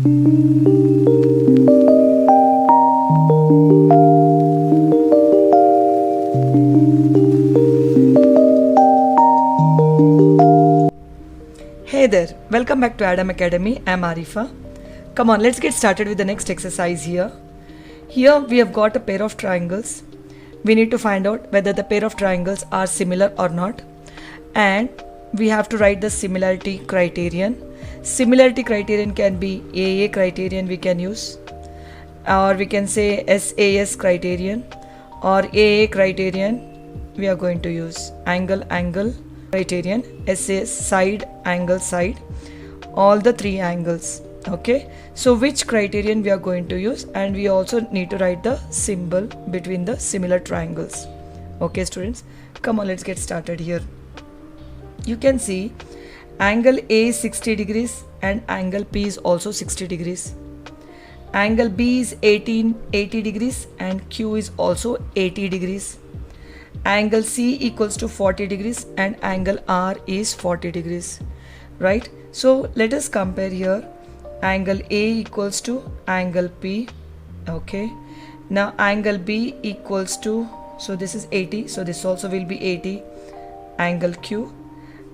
Hey there, welcome back to Adam Academy. I'm Arifa. Come on, let's get started with the next exercise here. Here we have got a pair of triangles. We need to find out whether the pair of triangles are similar or not. And we have to write the similarity criterion. Similarity criterion can be AA criterion we can use, or we can say SAS criterion, or AA criterion we are going to use. Angle criterion, SAS side, all the three angles. Okay, so which criterion we are going to use, and we also need to write the symbol between the similar triangles. Okay students, come on, let's get started here. You can see angle A is 60 degrees and angle P is also 60 degrees. Angle B is 80 degrees and Q is also 80 degrees. Angle C equals to 40 degrees and angle R is 40 degrees, right? So let us compare here. Angle A equals to angle P. Okay, now angle B equals to, so this is 80, so this also will be 80. Angle Q.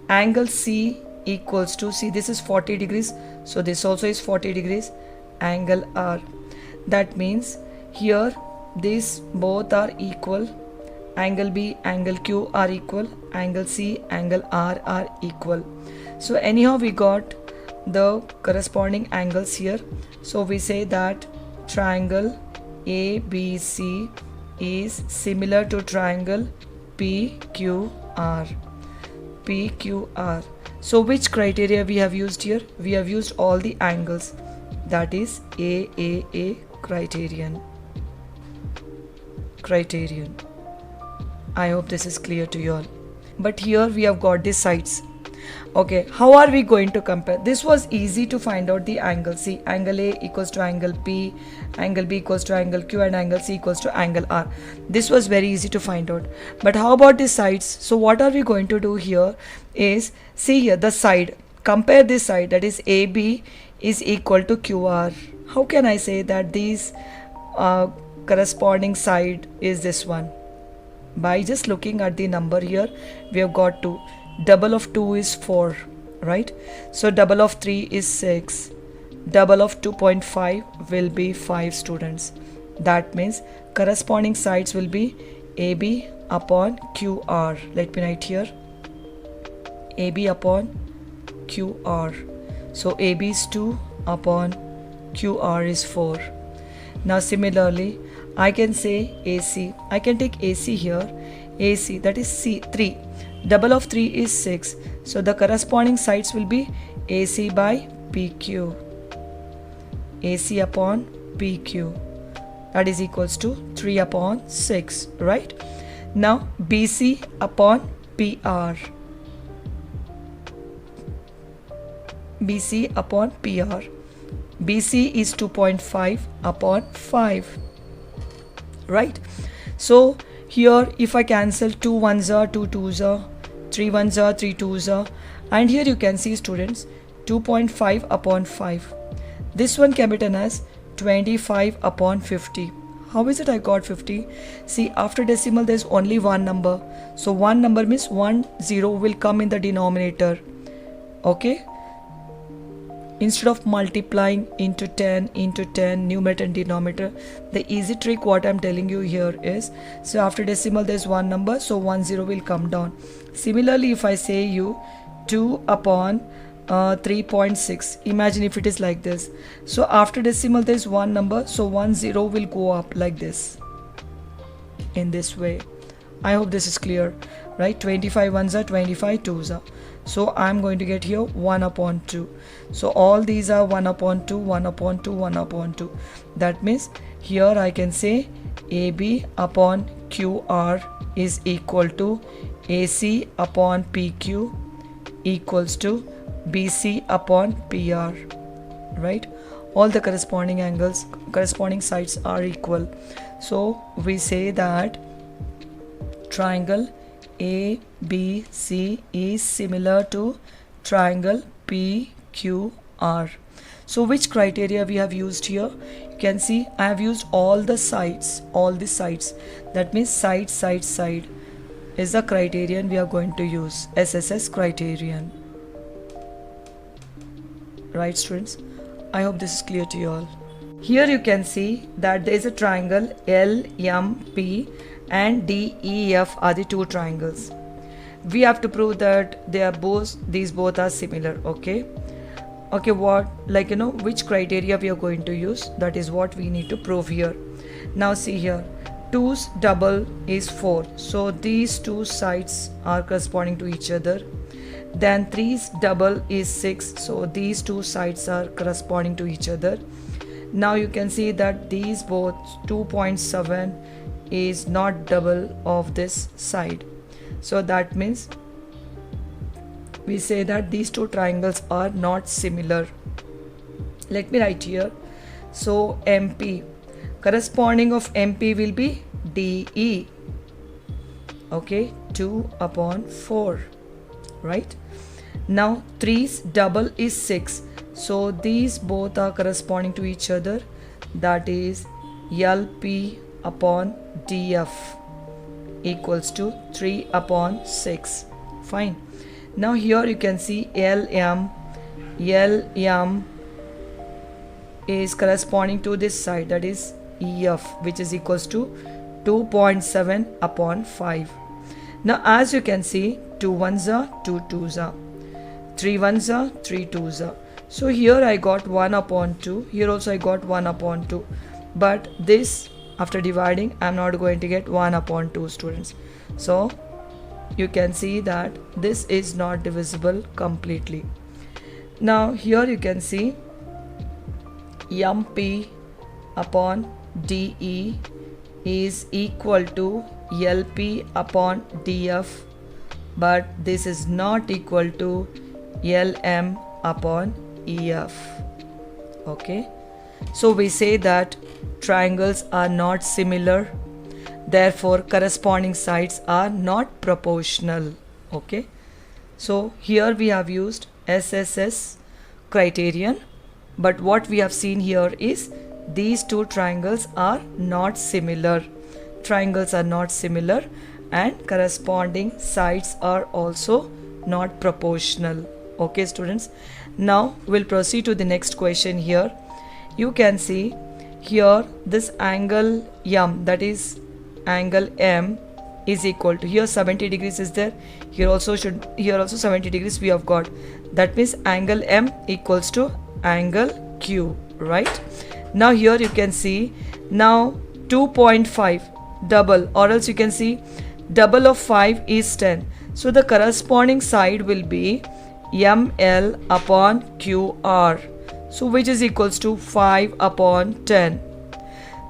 Angle C equals to, see this is 40 degrees, so this also is 40 degrees. Angle R, that means here these both are equal. Angle B, angle Q are equal, angle C, angle R are equal. So anyhow we got the corresponding angles here. So we say that triangle ABC is similar to triangle PQR. So which criteria we have used here? We have used all the angles, that is AAA criterion. I hope this is clear to you all. But here we have got the sides. Okay, how are we going to compare? This was easy to find out the angle. See, angle A equals to angle P, angle B equals to angle Q, and angle C equals to angle R. This was very easy to find out. But how about the sides? So what are we going to do here is, see here the side. Compare this side, that is AB is equal to QR. How can I say that these corresponding side is this one? By just looking at the number here, we have got 2. Double of 2 is 4, right? So double of 3 is 6. Double of 2.5 will be 5 students. That means corresponding sides will be AB upon QR. Let me write here AB upon QR. So AB is 2 upon QR is 4. Now similarly I can say AC. I can take AC here. AC, that is C, 3. Double of 3 is 6. So the corresponding sides will be AC by PQ. AC upon PQ. That is equals to 3 upon 6, right? Now BC upon PR. BC upon PR. BC is 2.5 upon 5. Right, so here if I cancel 2 1s are 2 2s are 3 1s are 3 2s are, and here you can see students 2.5 upon 5. This one can be written as 25 upon 50. How is it I got 50? See, after decimal there is only one number, so one number means 1 0 will come in the denominator. Okay, instead of multiplying into 10 numerator and denominator, the easy trick what I'm telling you here is, so after decimal there's one number, so 1 0 will come down. Similarly if I say you 2 upon 3.6, imagine if it is like this, so after decimal there's one number, so 1 0 will go up like this, in this way. I hope this is clear, right? 25 1s are 25 2s are. So I'm going to get here 1 upon 2. So all these are 1 upon 2, 1 upon 2, 1 upon 2. That means here I can say AB upon QR is equal to AC upon PQ equals to BC upon PR, right? All the corresponding angles, corresponding sides are equal. So we say that triangle ABC is similar to triangle PQR. So which criteria we have used here? You can see I have used all the sides, that means side is the criterion we are going to use, SSS criterion. Right students, I hope this is clear to you all. Here you can see that there is a triangle LMP and DEF are the two triangles. We have to prove that these both are similar. Okay, what, which criteria we are going to use, that is what we need to prove here. Now see here, 2's double is 4, so these two sides are corresponding to each other. Then 3's double is 6, so these two sides are corresponding to each other. Now you can see that these both 2.7 is not double of this side, so that means we say that these two triangles are not similar. Let me write here. So MP, corresponding of MP will be DE. Okay, 2/4, right? Now 3's double is 6, so these both are corresponding to each other, that is LP/DF equals to 3/6. Fine. Now here you can see LM is corresponding to this side, that is EF, which is equals to 2.7/5. Now as you can see, 2 1s are 2 2s are, 3 1s are 3 2s are. So here I got 1/2, here also I got 1/2, but this after dividing I'm not going to get 1/2 students. So you can see that this is not divisible completely. Now here you can see MP/DE is equal to LP/DF, but this is not equal to LM/EF. Okay, so we say that triangles are not similar, therefore corresponding sides are not proportional. Okay, so here we have used SSS criterion, but what we have seen here is these two triangles are not similar. Triangles are not similar and corresponding sides are also not proportional. Okay students, now we'll proceed to the next question. Here you can see here this angle M, that is angle M, is equal to, here 70 degrees is there, here also 70 degrees we have got, that means angle M equals to angle Q, right? Now here you can see, now 2.5 double, or else you can see double of 5 is 10, so the corresponding side will be ML/QR, so which is equals to 5/10.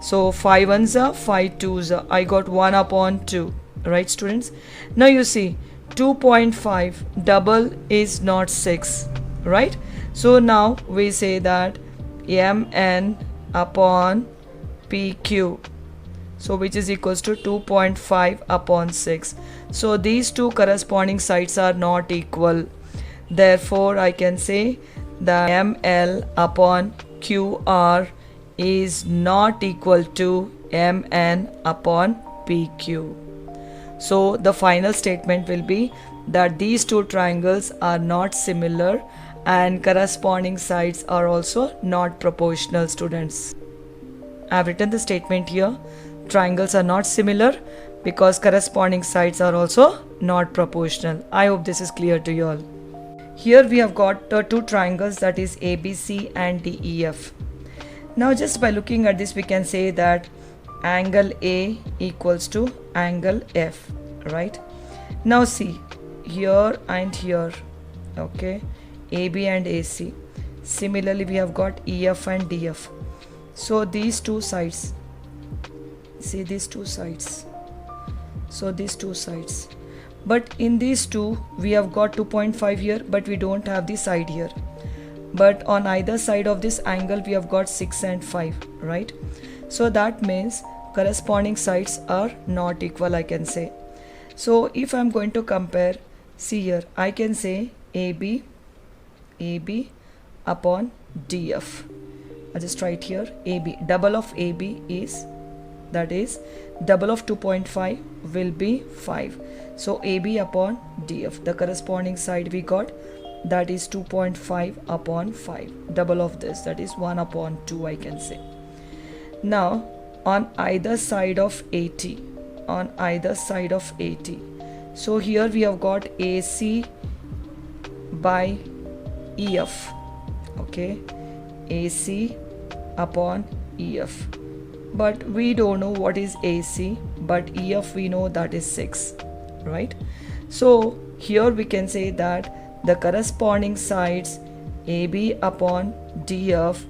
So 5 1s are 5 2s are, I got 1/2, right students? Now you see 2.5 double is not 6, right? So now we say that MN/PQ, so which is equals to 2.5/6. So these two corresponding sides are not equal, therefore I can say that ML/QR is not equal to MN/PQ. So the final statement will be that these two triangles are not similar and corresponding sides are also not proportional, students. I have written the statement here. Triangles are not similar because corresponding sides are also not proportional. I hope this is clear to you all. Here we have got two triangles, that is ABC and DEF. Now just by looking at this we can say that angle A equals to angle F, right? Now see here and here, okay, AB and AC. Similarly we have got EF and DF. So these two sides, see these two sides, so these two sides, but in these two we have got 2.5 here, but we don't have the side here, but on either side of this angle we have got 6 and 5, right? So that means corresponding sides are not equal, I can say. So if I'm going to compare, see here I can say AB/DF, DF. I'll just write here AB. Double of AB is, that is, double of 2.5 will be 5. So AB upon DF. The corresponding side we got, that is 2.5 upon 5. Double of this, that is 1 upon 2, I can say. Now on either side of 80, on either side of 80, so here we have got AC by EF. Okay, AC upon EF, but we don't know what is AC, but EF we know that is 6, right? So here we can say that the corresponding sides AB upon DF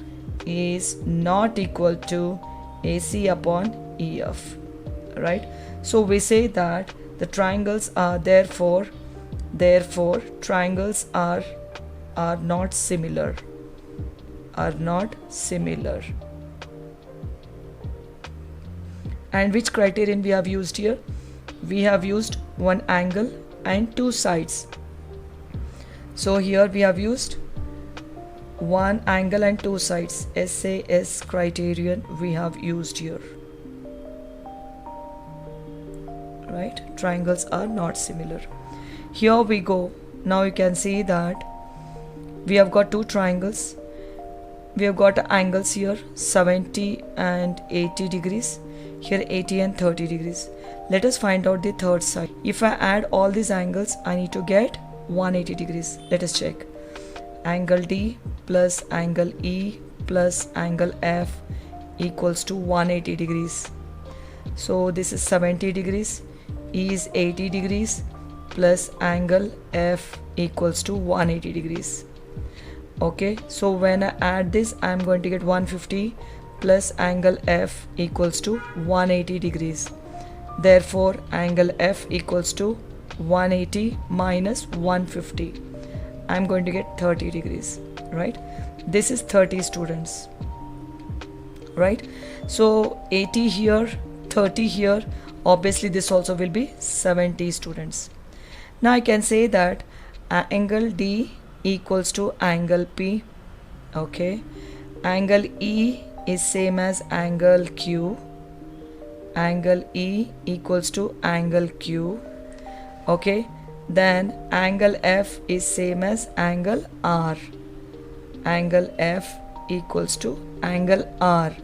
is not equal to AC upon EF, right? So we say that the triangles are therefore triangles are not similar, And which criterion we have used here? We have used one angle and two sides. So here we have used one angle and two sides. SAS criterion we have used here, right? Triangles are not similar. Here we go. Now you can see that we have got two triangles. We have got angles here 70 and 80 degrees, here 80 and 30 degrees. Let us find out the third side. If I add all these angles, I need to get 180 degrees. Let us check. Angle D plus angle E plus angle F equals to 180 degrees. So this is 70 degrees, E is 80 degrees plus angle F equals to 180 degrees. Okay, so when I add this, I am going to get 150 plus angle F equals to 180 degrees. Therefore, angle F equals to 180 minus 150. I am going to get 30 degrees, right? This is 30 students, right? So 80 here, 30 here. Obviously, this also will be 70 students. Now I can say that angle D equals to angle P. Okay, angle E is same as angle Q. Angle E equals to angle Q. Okay, then angle F is same as angle R. Angle F equals to angle R.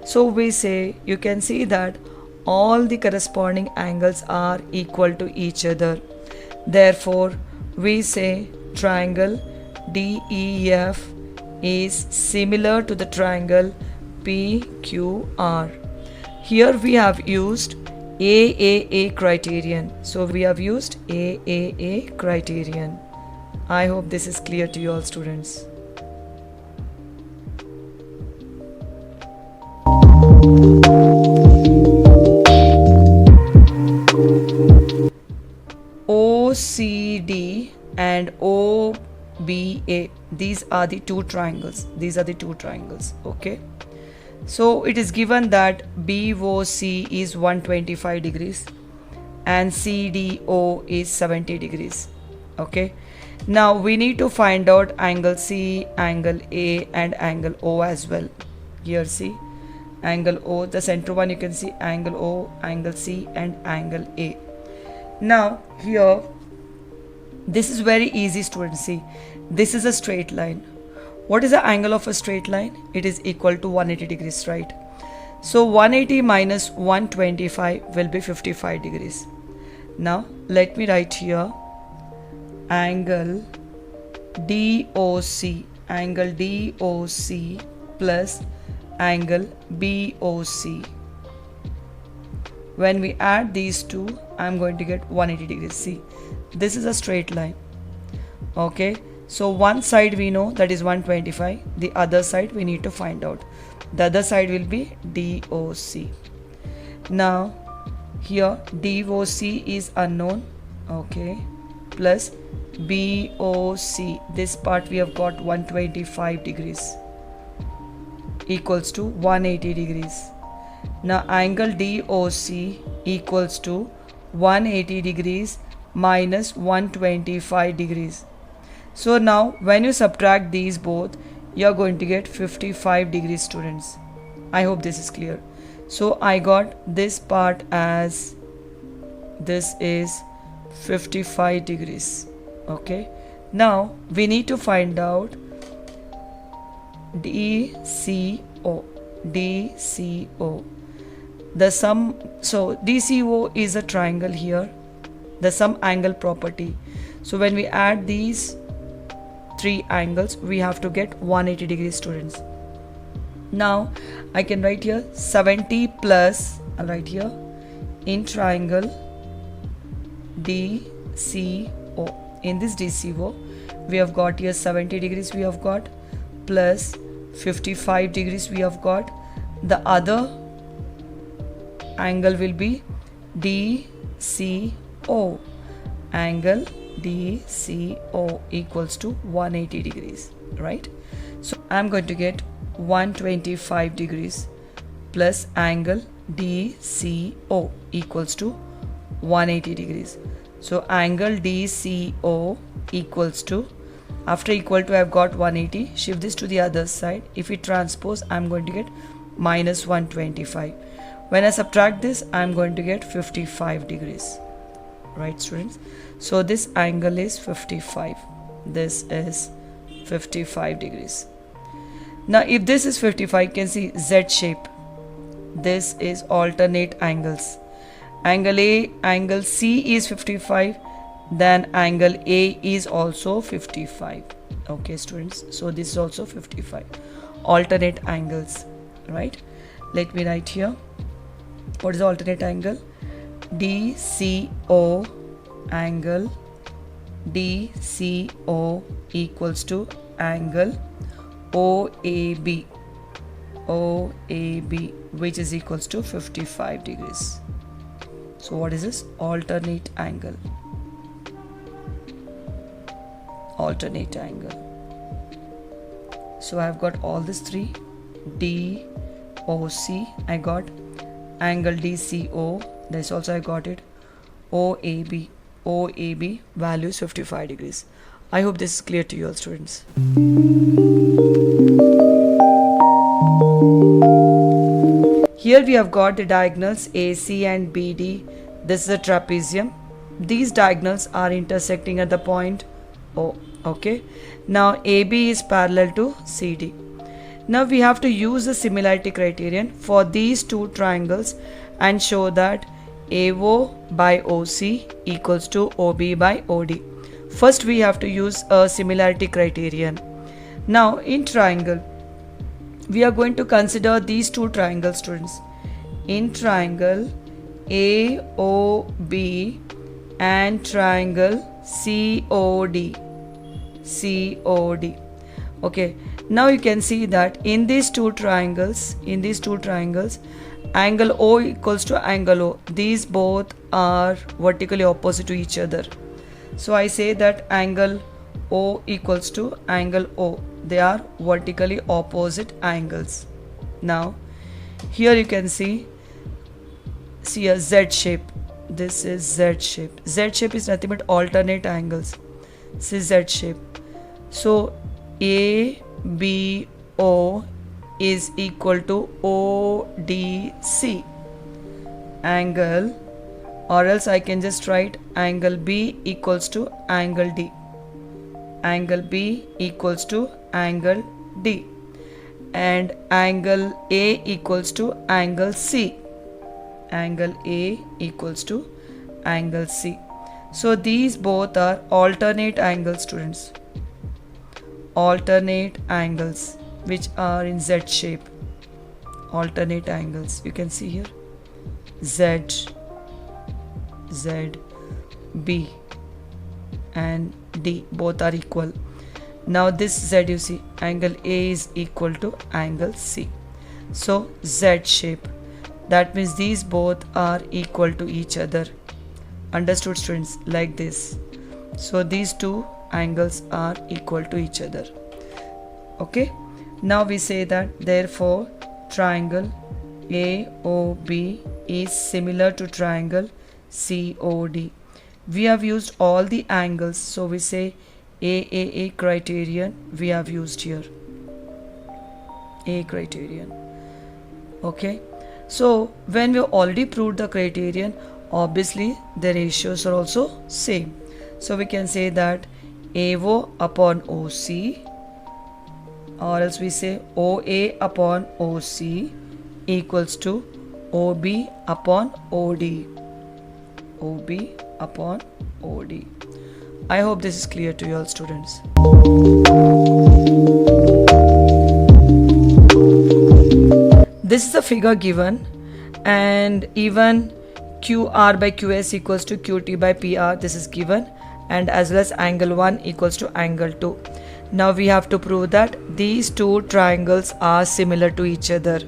So we say, you can see that all the corresponding angles are equal to each other. Therefore, we say triangle DEF is similar to the triangle PQR. Here we have used AAA criterion. So we have used AAA criterion. I hope this is clear to you all students. OCD and OBA, these are the two triangles. Okay, so it is given that BOC is 125 degrees and CDO is 70 degrees. Okay, now we need to find out angle C, angle A and angle O as well. Here see angle O, the center one, you can see angle O, angle C and angle A. Now here, this is very easy, students. See, this is a straight line. What is the angle of a straight line? It is equal to 180 degrees, right? So 180 minus 125 will be 55 degrees. Now let me write here angle DOC, angle DOC plus angle BOC. When we add these two, I am going to get 180 degrees. See, this is a straight line. Okay, so one side we know, that is 125. The other side we need to find out. The other side will be DOC. Now here DOC is unknown. Okay, plus BOC, this part we have got 125 degrees equals to 180 degrees. Now angle DOC equals to 180 degrees minus 125 degrees. So now when you subtract these both, you are going to get 55 degrees, students. I hope this is clear. So I got this part as this is 55 degrees. Okay, now we need to find out DCO. The sum, so DCO is a triangle here, the sum angle property. So when we add these three angles, we have to get 180 degrees, students. Now I can write here 70 plus, I'll write here in triangle DCO. In this DCO, we have got here 70 degrees we have got, plus 55 degrees we have got. The other angle will be DCO. Angle DCO equals to 180 degrees, right? So I'm going to get 125 degrees plus angle DCO equals to 180 degrees. So angle DCO equals to, after equal to I've got 180, shift this to the other side. If we transpose, I'm going to get minus 125. When I subtract this, I'm going to get 55 degrees. Right, students? So this angle is 55. This is 55 degrees. Now if this is 55, you can see Z shape. This is alternate angles. Angle A, angle C is 55, then angle A is also 55. Okay, students, so this is also 55. Alternate angles, right? Let me write here. What is the alternate angle? DCO, angle DCO equals to angle OAB, which is equals to 55 degrees. So what is this? Alternate angle. Alternate angle. So I've got all these three. DOC, I got angle DCO. This also I got it. OAB value is 55 degrees. I hope this is clear to you all, students. Here we have got the diagonals AC and BD. This is a trapezium. These diagonals are intersecting at the point O. Okay. Now AB is parallel to CD. Now we have to use the similarity criterion for these two triangles and show that AO by OC equals to OB by OD. First we have to use a similarity criterion. Now in triangle, we are going to consider these two triangles, students. In triangle AOB and triangle COD. Okay, now you can see that in these two triangles, angle O equals to angle O. These both are vertically opposite to each other. So I say that angle O equals to angle O. They are vertically opposite angles. Now here you can see a Z shape. This is Z shape. Z shape is nothing but alternate angles. This is Z shape. So ABO is equal to ODC angle, or else I can just write angle B equals to angle D. Angle B equals to angle D, and angle A equals to angle C. Angle A equals to angle C. So these both are alternate angles, students. Alternate angles which are in Z shape. Alternate angles. You can see here Z, B and D both are equal. Now this Z, you see angle A is equal to angle C. So Z shape. That means these both are equal to each other. Understood, students? Like this. So these two angles are equal to each other. Okay. Now we say that therefore triangle AOB is similar to triangle COD. We have used all the angles, so we say AAA criterion we have used here. A criterion. Okay, so when we already proved the criterion, obviously the ratios are also same. So we can say that AO upon OC, or else we say OA upon OC equals to OB upon OD. OB upon OD. I hope this is clear to you all, students. This is the figure given, and even QR by QS equals to QT by PR, this is given, and as well as angle 1 equals to angle 2. Now we have to prove that these two triangles are similar to each other.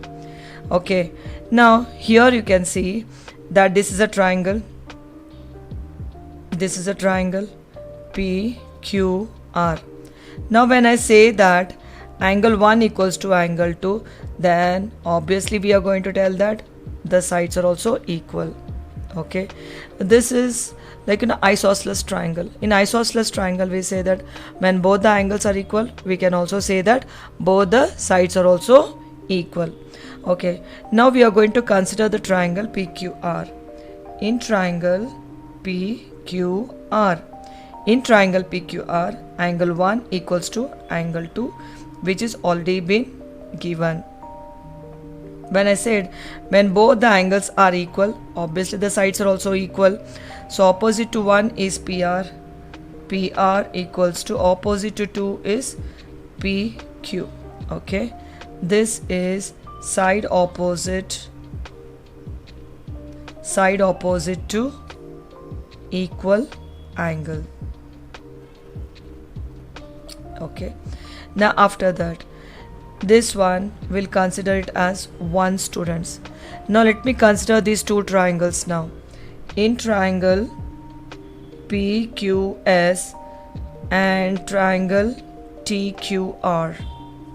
Okay, now here you can see that this is a triangle. This is a triangle PQR. Now when I say that angle 1 equals to angle 2, then obviously we are going to tell that the sides are also equal. Okay, this is like an isosceles triangle. In isosceles triangle we say that when both the angles are equal, we can also say that both the sides are also equal. Okay, now we are going to consider the triangle PQR. In triangle PQR, angle 1 equals to angle 2, which is already been given. When I said when both the angles are equal, obviously the sides are also equal. So opposite to 1 is PR. PR equals to opposite to 2 is PQ. Okay, this is side opposite to equal angle. Okay, now after that, this one will consider it as 1, students. Now let me consider these two triangles now. In triangle PQS and triangle TQR,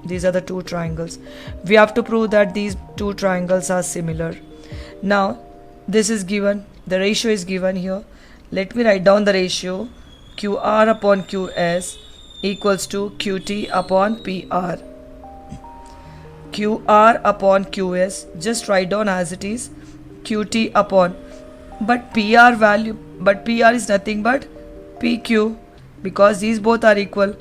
these are the two triangles. We have to prove that these two triangles are similar. Now this is given, the ratio is given here. Let me write down the ratio. QR upon QS equals to QT upon PR. QR upon QS, just write down as it is, QT upon, but PR value, but PR is nothing but PQ, because these both are equal.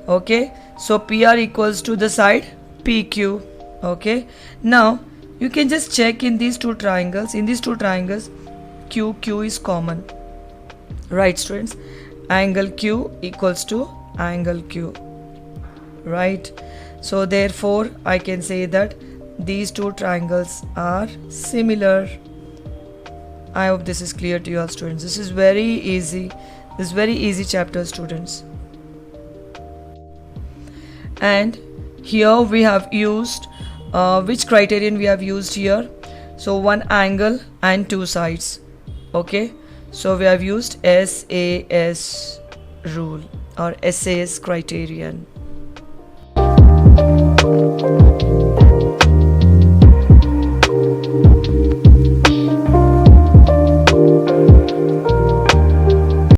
Okay, so PR equals to the side PQ. Okay, now you can just check in these two triangles. In these two triangles, QQ is common, right, students? Angle Q equals to angle Q, right? So therefore I can say that these two triangles are similar. I hope this is clear to you all, students. This is very easy. This is very easy chapter, students. And here we have used which criterion we have used here? So one angle and two sides. Okay, so we have used SAS rule or SAS criterion.